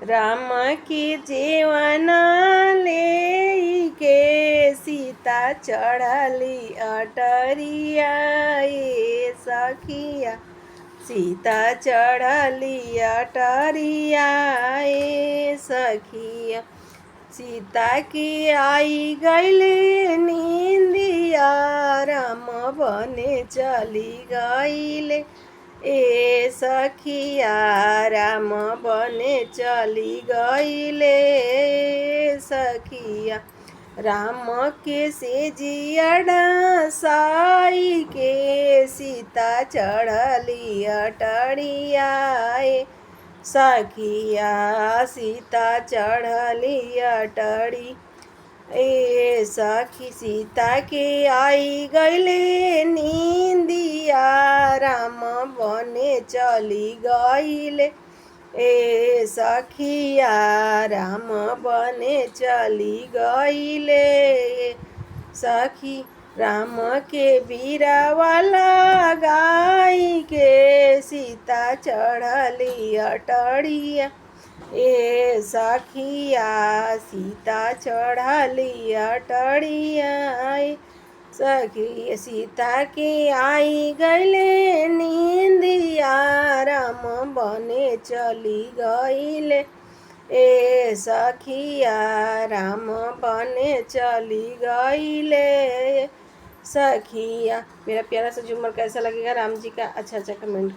राम के जीवन ले के सीता चढ़ली अटरिया ए सखिया। सीता चढ़ली अटरिया ए सखिया। सीता की आई गईले नींदिया राम बने चली गईले ए सखिया। राम बने चली गईले ए सखिया। राम के सेजिया डासाई के सीता चढ़ली अटरिया ए सखिया। सीता चढ़ली अटरी ए सखी। सीता के आई गईले नींदिया राम बने चली गईले ए सखिया। राम बने चली गईले सखी। राम के बीरावा लगाई के सीता चढ़ली अटरिया ए सखिया। सीता चढ़ली अटरिया ए सखी। सीता के आई गईले नींदिया राम बने चली गईले ए सखिया। राम बने चली गईले सखिया। मेरा प्यारा सा झूमर कैसा लगेगा राम जी का, अच्छा अच्छा कमेंट